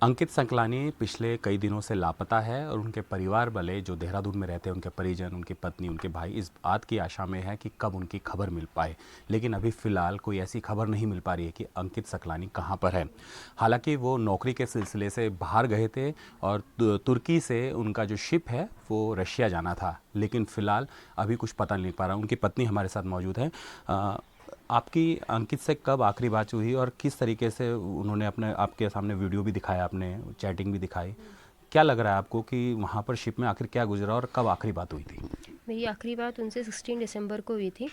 अंकित सकलानी पिछले कई दिनों से लापता है और उनके परिवार वाले जो देहरादून में रहते हैं, उनके परिजन, उनकी पत्नी, उनके भाई इस बात की आशा में है कि कब उनकी खबर मिल पाए। लेकिन अभी फ़िलहाल कोई ऐसी खबर नहीं मिल पा रही है कि अंकित सकलानी कहाँ पर है। हालांकि वो नौकरी के सिलसिले से बाहर गए थे और तुर्की से उनका जो शिप है वो रशिया जाना था, लेकिन फ़िलहाल अभी कुछ पता नहीं पा रहा। उनकी पत्नी हमारे साथ मौजूद है। आपकी अंकित से कब आखिरी बात हुई और किस तरीके से उन्होंने अपने आपके सामने वीडियो भी दिखाया, आपने चैटिंग भी दिखाई? क्या लग रहा है आपको कि वहाँ पर शिप में आखिर क्या गुजरा और कब आखिरी बात हुई थी? मेरी आखिरी बात उनसे 16 दिसंबर को हुई थी।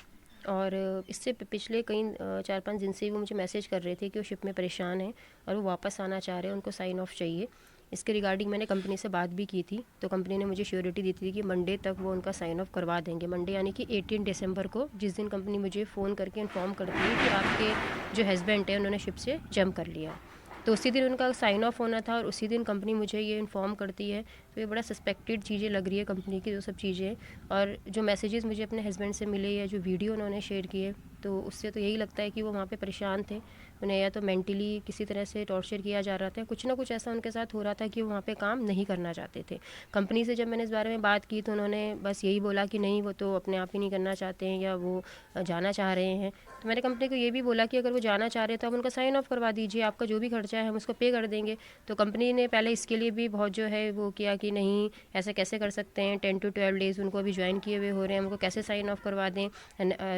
और इससे पिछले कई 4-5 दिन से वो मुझे मैसेज कर रहे थे कि वो शिप में परेशान हैं और वो वापस आना चाह रहे हैं, उनको साइन ऑफ चाहिए। इसके रिगार्डिंग मैंने कंपनी से बात भी की थी, तो कंपनी ने मुझे श्योरिटी दी थी कि मंडे तक वो उनका साइन ऑफ करवा देंगे। मंडे यानी कि 18 दिसंबर को, जिस दिन कंपनी मुझे फ़ोन करके इन्फॉर्म करती है कि आपके जो हस्बैंड है उन्होंने शिप से जंप कर लिया है, तो उसी दिन उनका साइन ऑफ होना था और उसी दिन कंपनी मुझे ये इन्फॉर्म करती है। तो ये बड़ा सस्पेक्टेड चीज़ें लग रही है कंपनी की जो सब चीज़ें। और जो मैसेजेस मुझे अपने हस्बैंड से मिले या जो वीडियो उन्होंने शेयर किए, तो उससे तो यही लगता है कि वो वहाँ पे परेशान थे। उन्हें या तो मेंटली किसी तरह से टॉर्चर किया जा रहा था, कुछ ना कुछ ऐसा उनके साथ हो रहा था कि वो वहाँ पे काम नहीं करना चाहते थे। कंपनी से जब मैंने इस बारे में बात की तो उन्होंने बस यही बोला कि नहीं, वो तो अपने आप ही नहीं करना चाहते हैं या वो जाना चाह रहे हैं। तो मैंने कंपनी को ये भी बोला कि अगर वो जाना चाह रहे हैं तो आप उनका साइन ऑफ करवा दीजिए, आपका जो भी खर्चा है हम उसको पे कर देंगे। तो कंपनी ने पहले इसके लिए भी बहुत जो है वो किया कि नहीं, ऐसे कैसे कर सकते हैं, 10 to 12 डेज़ उनको अभी ज्वाइन किए हुए हो रहे हैं, हमको कैसे साइन ऑफ करवा दें,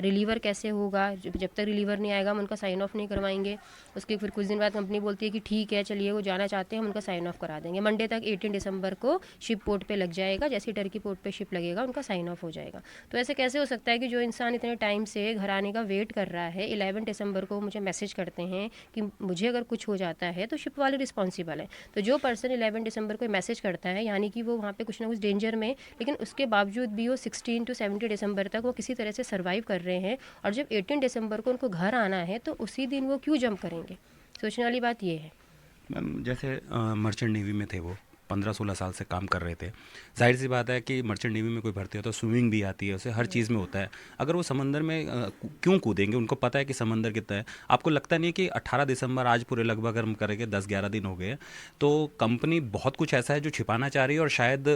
रिलीवर कैसे होगा, जब तक रिलीवर नहीं आएगा हम उनका साइन ऑफ नहीं करवाएंगे। उसके फिर कुछ दिन बाद कंपनी बोलती है कि ठीक है चलिए, वो जाना चाहते हैं, हम उनका साइन ऑफ करा देंगे। मंडे तक 18 दिसंबर को शिप पोर्ट पे लग जाएगा, जैसे टर्की पोर्ट पे शिप लगेगा उनका साइन ऑफ हो जाएगा। तो ऐसे कैसे हो सकता है कि जो इंसान इतने टाइम से घर आने का वेट कर रहा है, 11 दिसंबर को मुझे मैसेज करते हैं कि मुझे अगर कुछ हो जाता है तो शिप वाले रिस्पॉन्सिबल है। तो जो पर्सन 11 दिसंबर को मैसेज करता है यानी कि वो वहाँ पे कुछ ना कुछ डेंजर में, लेकिन उसके बावजूद भी वो 16 to 70 दिसंबर तक वो किसी तरह से सर्वाइव कर रहे हैं। और जब 18 दिसंबर को उनको घर आना है तो उसी दिन वो क्यों जंप करेंगे? सोचने वाली बात ये है। मैम, जैसे मर्चेंट नेवी में थे वो, 15-16 साल से काम कर रहे थे। जाहिर सी बात है कि मर्चेंट नेवी में कोई भर्ती हो तो स्विमिंग भी आती है उसे, हर चीज़ में होता है। अगर वो समंदर में क्यों कूदेंगे? उनको पता है कि समंदर कितना है। आपको लगता नहीं है कि 18 दिसंबर आज पूरे लगभग हम करेंगे 10-11 दिन हो गए हैं, तो कंपनी बहुत कुछ ऐसा है जो छिपाना चाह रही है और शायद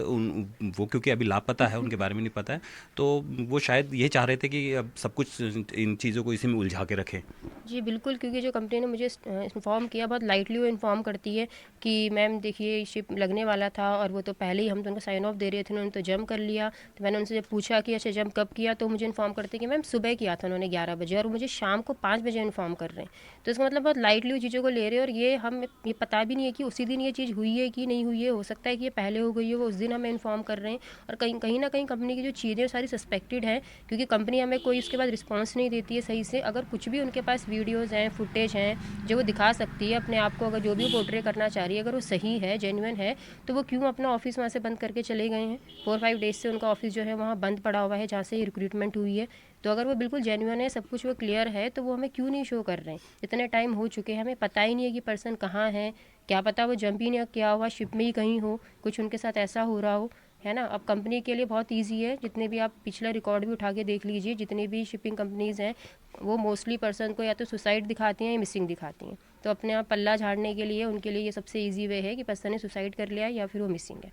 वो क्योंकि अभी लापता है, उनके बारे में नहीं पता है, तो वो शायद ये चाह रहे थे कि अब सब कुछ इन चीज़ों को इसी में उलझा के रखें। जी बिल्कुल, क्योंकि जो कंपनी ने मुझे इन्फॉर्म किया, बहुत लाइटली वो इन्फॉर्म करती है कि मैम देखिए शिप लगने वाला था और वो तो पहले ही हम तो उनको साइन ऑफ दे रहे थे, उन्होंने तो जंप कर लिया। तो मैंने उनसे जब पूछा कि अच्छा जंप कब किया, तो मुझे इन्फॉर्म करते कि मैम सुबह किया था उन्होंने 11 बजे, और मुझे शाम को 5 बजे इन्फॉर्म कर रहे हैं। तो इसका मतलब बहुत लाइटली चीज़ों को ले रहे हैं। और ये हम ये पता भी नहीं है कि उसी दिन ये चीज़ हुई है कि नहीं हुई है, हो सकता है कि ये पहले हो गई है, वो उस दिन हमें इन्फॉर्म कर रहे हैं। और कहीं कहीं ना कहीं कंपनी की जो चीज़ें सारी सस्पेक्टेड हैं, क्योंकि कंपनी हमें कोई उसके बाद रिस्पॉन्स नहीं देती है सही से। अगर कुछ भी उनके पास वीडियोज़ हैं, फुटेज हैं जो वो दिखा सकती है अपने आप को, अगर जो भी वो पोर्ट्रे करना चाह रही है अगर वो सही है, जेन्युइन है, तो वो क्यों अपना ऑफिस वहाँ से बंद करके चले गए हैं? 4-5 डेज से उनका ऑफिस जो है वहाँ बंद पड़ा हुआ है जहाँ से रिक्रूटमेंट हुई है। तो अगर वो बिल्कुल जेन्युइन है, सब कुछ वो क्लियर है, तो वो हमें क्यों नहीं शो कर रहे हैं? इतने टाइम हो चुके हैं, हमें पता ही नहीं है कि पर्सन कहाँ है। क्या पता वो जंप ही नहीं किया हुआ, शिप में ही कहीं हो, कुछ उनके साथ ऐसा हो रहा हो, है ना। अब कंपनी के लिए बहुत इजी है, जितने भी आप पिछला रिकॉर्ड भी उठा के देख लीजिए, जितनी भी शिपिंग कंपनीज़ हैं वो मोस्टली पर्सन को या तो सुसाइड दिखाती हैं या मिसिंग दिखाती हैं। तो अपने आप पल्ला झाड़ने के लिए उनके लिए ये सबसे इजी वे है कि पर्सन ने सुसाइड कर लिया या फिर वो मिसिंग है।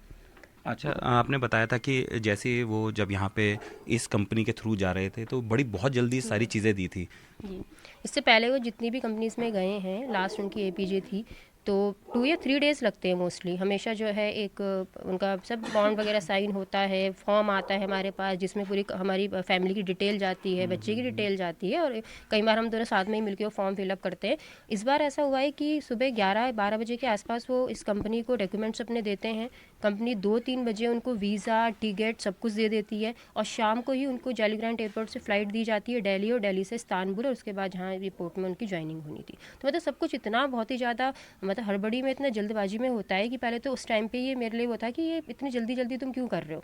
अच्छा, आपने बताया था कि जैसे वो जब यहाँ पे इस कंपनी के थ्रू जा रहे थे तो बड़ी बहुत जल्दी सारी चीज़ें दी थी। जी, इससे पहले वो जितनी भी कंपनीज़ में गए हैं, लास्ट उनकी एपीजे थी, तो 2 या 3 डेज़ लगते हैं मोस्टली। हमेशा जो है एक उनका सब बॉन्ड वगैरह साइन होता है, फॉर्म आता है हमारे पास जिसमें पूरी हमारी फैमिली की डिटेल जाती है, बच्चे की डिटेल जाती है, और कई बार हम दोनों साथ में ही मिलकर वो फॉर्म फिलअप करते हैं। इस बार ऐसा हुआ है कि सुबह 11-12 बजे के आसपास वो इस कंपनी को डॉक्यूमेंट्स अपने देते हैं। कंपनी 2-3 बजे उनको वीज़ा, टिकट सब कुछ दे देती है, और शाम को ही उनको जैली ग्रांट एयरपोर्ट से फ़्लाइट दी जाती है दिल्ली, और दिल्ली से इस्तांबुल, और उसके बाद जहाँ एयरपोर्ट में उनकी ज्वाइनिंग होनी थी। तो मतलब सब कुछ इतना बहुत ही ज़्यादा, मतलब हड़बड़ी में, इतना जल्दबाजी में होता है कि पहले तो उस टाइम पे ये मेरे लिए वो था कि ये इतनी जल्दी जल्दी तुम क्यों कर रहे हो,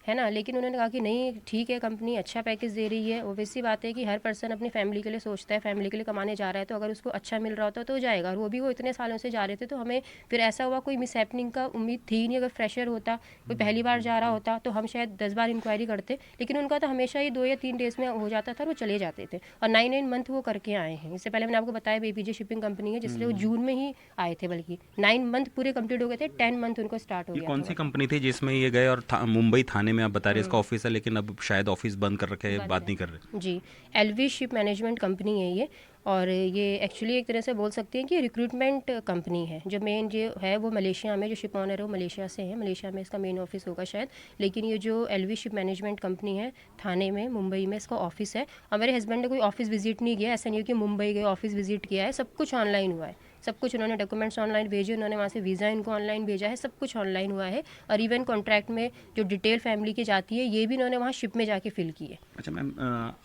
है ना। लेकिन उन्होंने कहा कि नहीं ठीक है, कंपनी अच्छा पैकेज दे रही है। ओवैसी बात है कि हर पर्सन अपनी फैमिली के लिए सोचता है, फैमिली के लिए कमाने जा रहा है, तो अगर उसको अच्छा मिल रहा होता तो जाएगा। और वो इतने सालों से जा रहे थे, तो हमें फिर ऐसा हुआ कोई मिस हैपनिंग का उम्मीद थी नहीं। अगर फ्रेशर होता, कोई पहली बार जा रहा होता, तो हम शायद 10 बार इंक्वायरी करते। लेकिन उनका तो हमेशा ही 2 या 3 डेज़ में हो जाता था और वो चले जाते थे। और 9 मंथ वो करके आए हैं। इससे पहले मैंने आपको बताया बीपीजे शिपिंग कंपनी है, जिसलिए वो जून में ही आए थे, बल्कि 9 मंथ पूरे कंप्लीट हो गए थे, 10 मंथ उनको स्टार्ट हो ये गया कौन था सी वर्क। कंपनी थी जिसमें ये गए और मुंबई थाने में आप बता रहे हैं इसका ऑफिस है, लेकिन अब शायद ऑफिस बंद कर रखे हैं, बंद बात है नहीं कर रहे? जी। एलवी शिप मैनेजमेंट कंपनी है ये। और ये एक्चुअली एक तरह से बोल सकते हैं कि रिक्रूटमेंट कंपनी है। जो मेन जो है वो मलेशिया में, जो शिप ऑनर है वो मलेशिया से है, मलेशिया में इसका मेन ऑफिस होगा शायद। लेकिन ये जो एलवी शिप मैनेजमेंट कंपनी है, थाने में मुंबई में इसका ऑफिस है। और मेरे हस्बैंड ने कोई ऑफिस विजिट नहीं किया, ऐसा नहीं हो कि मुंबई गए ऑफिस विजिट किया है, सब कुछ ऑनलाइन हुआ है। सब कुछ उन्होंने डॉक्यूमेंट्स ऑनलाइन भेजे, उन्होंने वहाँ से वीज़ा इनको ऑनलाइन भेजा है, सब कुछ ऑनलाइन हुआ है। और इवन कॉन्ट्रैक्ट में जो डिटेल फैमिली की जाती है, ये भी उन्होंने वहाँ शिप में जाके फिल की है। अच्छा मैम,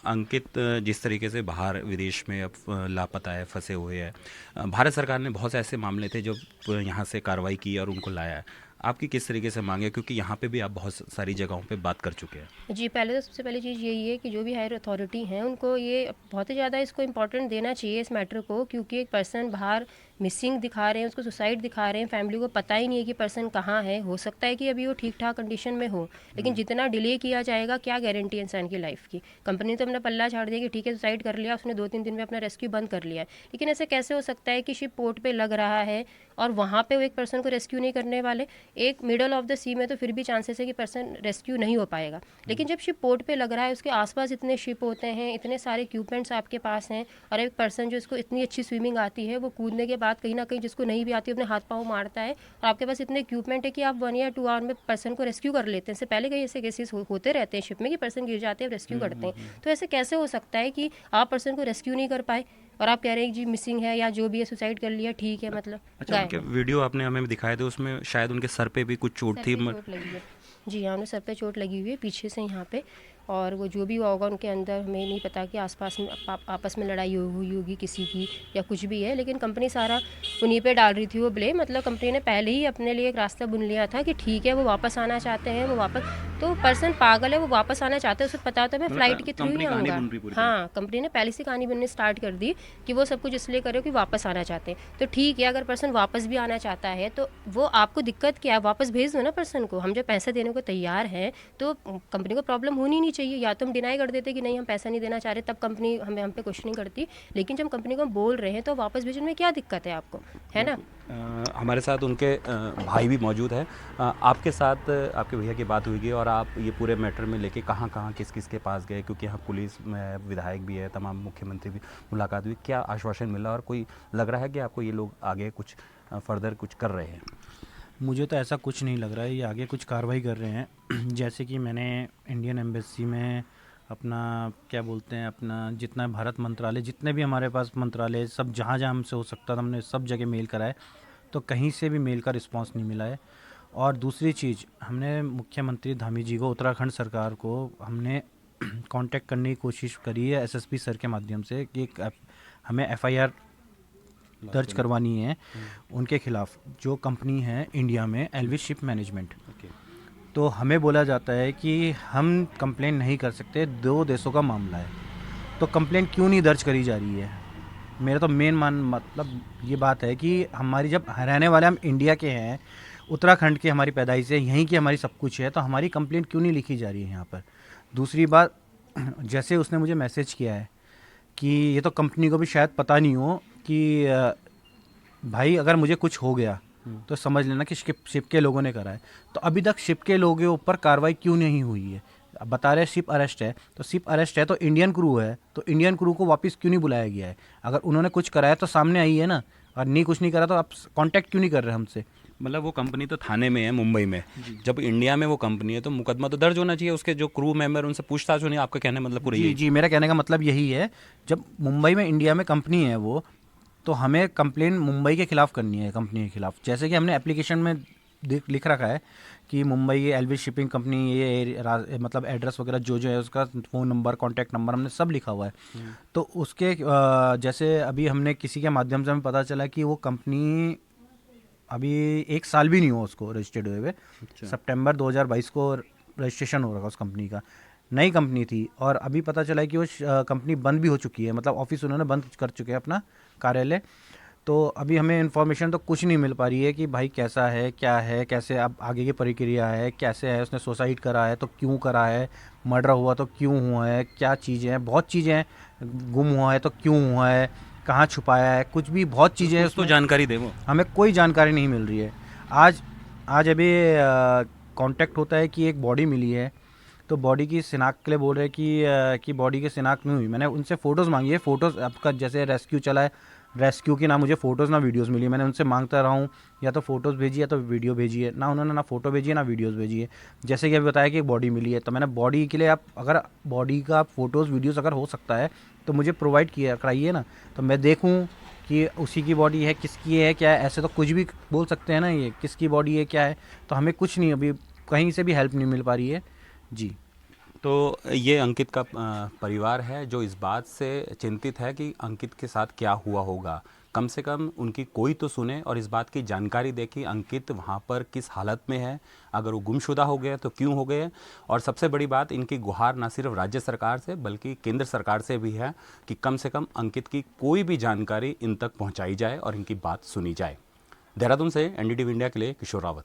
अंकित जिस तरीके से बाहर विदेश में अब लापता है, फंसे हुए हैं, भारत सरकार ने बहुत से ऐसे मामले थे जो यहाँ से कार्रवाई की और उनको लाया है। आपकी किस तरीके से मांग है, क्योंकि यहाँ पे भी आप बहुत सारी जगहों पे बात कर चुके हैं? जी, पहले तो सबसे पहली चीज़ यही है कि जो भी हायर अथॉरिटी हैं उनको ये बहुत ही ज़्यादा इसको इम्पोर्टेंट देना चाहिए इस मैटर को। क्योंकि एक पर्सन बाहर मिसिंग दिखा रहे हैं, उसको सुसाइड दिखा रहे हैं, फैमिली को पता ही नहीं है कि पर्सन कहाँ है। हो सकता है कि अभी वो ठीक ठाक कंडीशन में हो, लेकिन जितना डिले किया जाएगा, क्या गारंटी है इंसान की लाइफ की। कंपनी तो अपना पल्ला झाड़ दिया कि ठीक है सुसाइड कर लिया उसने, 2-3 दिन में अपना रेस्क्यू बंद कर लिया है। लेकिन ऐसे कैसे हो सकता है कि शिप पोर्ट पे लग रहा है और वहाँ पे वो एक पर्सन को रेस्क्यू नहीं करने वाले। एक मिडल ऑफ द सी में तो फिर भी चांसेस है कि पर्सन रेस्क्यू नहीं हो पाएगा। लेकिन जब शिप पोर्ट पे लग रहा है, उसके आसपास इतने शिप होते हैं, इतने सारे इक्विपमेंट्स आपके पास हैं, और एक पर्सन जो इसको इतनी अच्छी स्विमिंग आती है, वो कूदने के बाद कहीं ना कहीं जिसको नहीं भी आती अपने हाथ पाँव मारता है, और आपके पास इतने इक्विपमेंट है कि आप 1 या 2 आवर में पर्सन को रेस्क्यू कर लेते हैं। इससे पहले कई ऐसे केसेस होते रहते हैं शिप में कि पर्सन गिर जाते हैं, रेस्क्यू करते हैं। तो ऐसे कैसे हो सकता है कि आप पर्सन को रेस्क्यू नहीं कर पाए और आप कह रहे हैं जी मिसिंग है या जो भी है, सुसाइड कर लिया, ठीक है, मतलब अच्छा, गायब उनके है। वीडियो आपने हमें दिखाए थे, उसमें शायद उनके सर पे भी कुछ चोट सर थी। पे चोट लगी है। जी हाँ, उन्हें सर पे चोट लगी हुई है पीछे से यहाँ पे। और वो जो भी हुआ होगा उनके अंदर, हमें नहीं पता कि आसपास में आपस में लड़ाई हुई होगी किसी की या कुछ भी है। लेकिन कंपनी सारा उन्हीं पे डाल रही थी वो ब्लेम। मतलब कंपनी ने पहले ही अपने लिए एक रास्ता बुन लिया था कि ठीक है वो वापस आना चाहते हैं, वो वापस, तो पर्सन पागल है, वो वापस आना चाहते हैं, उसको पता होता है मैं फ़्लाइट के थ्रू ही कंपनी कहानी आऊँगा। बुन रही पूरी तरह हाँ, कंपनी ने पहले से कहानी बननी स्टार्ट कर दी कि वो सब कुछ इसलिए करे कि वापस आना चाहते हैं। तो ठीक है, अगर पर्सन वापस भी आना चाहता है तो वो आपको दिक्कत क्या है, वापस भेज दो ना पर्सन को। हम जब पैसे देने को तैयार हैं तो कंपनी को प्रॉब्लम होनी नहीं चाहिए। या तो हम डिनाई कर देते कि नहीं हम पैसा नहीं देना चाह रहे, तब कंपनी हमें हम पे क्वेश्चनिंग करती। लेकिन जब कंपनी को हम बोल रहे हैं तो वापस भेजने में क्या दिक्कत है आपको, है ना। हमारे साथ उनके भाई भी मौजूद है। आपके साथ आपके भैया की बात हुई और आप ये पूरे मैटर में लेके कहाँ कहाँ किस किस के पास गए, क्योंकि यहाँ पुलिस में विधायक भी है, तमाम मुख्यमंत्री भी मुलाकात हुई, क्या आश्वासन मिला और कोई लग रहा है कि आपको ये लोग आगे कुछ फर्दर कुछ कर रहे हैं? मुझे तो ऐसा कुछ नहीं लग रहा है, ये आगे कुछ कार्रवाई कर रहे हैं। जैसे कि मैंने इंडियन एम्बेसी में अपना क्या बोलते हैं, अपना जितना भारत मंत्रालय, जितने भी हमारे पास मंत्रालय, सब जहाँ जहाँ हमसे हो सकता था हमने सब जगह मेल कराए, तो कहीं से भी मेल का रिस्पांस नहीं मिला है। और दूसरी चीज़, हमने मुख्यमंत्री धामी जी को, उत्तराखंड सरकार को हमने कांटेक्ट करने की कोशिश करी है एसएसपी सर के माध्यम से कि हमें एफआईआर दर्ज करवानी है उनके खिलाफ, जो कंपनी है इंडिया में एलवी शिप मैनेजमेंट। तो हमें बोला जाता है कि हम कंप्लेन नहीं कर सकते, 2 देशों का मामला है, तो कंप्लेन क्यों नहीं दर्ज करी जा रही है। मेरा तो मेन मतलब ये बात है कि हमारी, जब रहने वाले हम इंडिया के हैं, उत्तराखंड की हमारी पैदाइश है, यहीं की हमारी सब कुछ है, तो हमारी कंप्लेंट क्यों नहीं लिखी जा रही है यहाँ पर। दूसरी बात, जैसे उसने मुझे मैसेज किया है कि ये तो कंपनी को भी शायद पता नहीं हो कि भाई अगर मुझे कुछ हो गया तो समझ लेना कि शिप के लोगों ने करा है। तो अभी तक शिप के लोगों के ऊपर कार्रवाई क्यों नहीं हुई है। अब बता रहे शिप अरेस्ट है, तो शिप अरेस्ट है तो इंडियन क्रू है, तो इंडियन क्रू को वापस क्यों नहीं बुलाया गया है। अगर उन्होंने कुछ कराया तो सामने आई है ना, और नहीं कुछ नहीं करा तो आप कांटेक्ट क्यों नहीं कर रहे हमसे। मतलब वो कंपनी तो थाने में है मुंबई में, जब इंडिया में वो कंपनी है तो मुकदमा तो दर्ज होना चाहिए, उसके जो क्रू मेंबर उनसे पूछताछ होनी। आपका कहने मतलब पूरा जी जी, मेरा कहने का मतलब यही है, जब मुंबई में इंडिया में कंपनी है वो, तो हमें कंप्लेन मुंबई के खिलाफ करनी है, कंपनी के खिलाफ। जैसे कि हमने एप्लीकेशन में लिख रखा है कि मुंबई एलवी शिपिंग कंपनी, ये मतलब एड्रेस वगैरह जो जो है उसका, फ़ोन नंबर, कॉन्टैक्ट नंबर हमने सब लिखा हुआ है। तो उसके जैसे अभी हमने किसी के माध्यम से हमें पता चला कि वो कंपनी अभी 1 साल भी नहीं हुआ उसको रजिस्टर्ड हुए हुए। सितंबर 2022 को रजिस्ट्रेशन हो रखा उस कंपनी का, नई कंपनी थी। और अभी पता चला है कि वो कंपनी बंद भी हो चुकी है, मतलब ऑफिस उन्होंने बंद कर चुके हैं अपना कार्यालय। तो अभी हमें इन्फॉर्मेशन तो कुछ नहीं मिल पा रही है कि भाई कैसा है, क्या है, कैसे अब आगे की प्रक्रिया है, कैसे है, उसने सुसाइड करा है तो क्यों करा है, मर्डर हुआ तो क्यों हुआ है, क्या चीज़ें हैं, बहुत चीज़ें हैं, गुम हुआ है तो क्यों हुआ है, कहाँ छुपाया है, कुछ भी बहुत चीज़ें हैं कुछ तो उसमें। जानकारी दे वो। हमें कोई जानकारी नहीं मिल रही है। आज आज अभी कांटेक्ट होता है कि एक बॉडी मिली है, तो बॉडी की शिनाख्त के लिए बोल रहे हैं कि बॉडी की शिनाख्त नहीं हुई। मैंने उनसे फ़ोटोज़ मांगी है, फ़ोटोज़ आपका जैसे रेस्क्यू चला है, रेस्क्यू की ना मुझे फ़ोटोज़ ना वीडियोज़ मिली। मैंने उनसे मांगता रहा हूँ या तो फ़ोटोज़ भेजी या तो वीडियो भेजी है, ना उन्होंने ना फ़ोटो भेजी है ना वीडियोज़ भेजी है। जैसे कि अभी बताया कि एक बॉडी मिली है, तो मैंने बॉडी के लिए, आप अगर बॉडी का फ़ोटोज़ वीडियोज़ अगर हो सकता है तो मुझे प्रोवाइड किया कराइए ना, तो मैं देखूँ कि उसी की बॉडी है, किसकी है, क्या है। ऐसे तो कुछ भी बोल सकते हैं ना, ये किसकी बॉडी है, क्या है। तो हमें कुछ नहीं, अभी कहीं से भी हेल्प नहीं मिल पा रही है जी। तो ये अंकित का परिवार है जो इस बात से चिंतित है कि अंकित के साथ क्या हुआ होगा। कम से कम उनकी कोई तो सुने और इस बात की जानकारी दे कि अंकित वहाँ पर किस हालत में है, अगर वो गुमशुदा हो गए तो क्यों हो गए। और सबसे बड़ी बात, इनकी गुहार ना सिर्फ राज्य सरकार से बल्कि केंद्र सरकार से भी है कि कम से कम अंकित की कोई भी जानकारी इन तक पहुँचाई जाए और इनकी बात सुनी जाए। देहरादून से एनडीटीवी इंडिया के लिए किशोर रावत।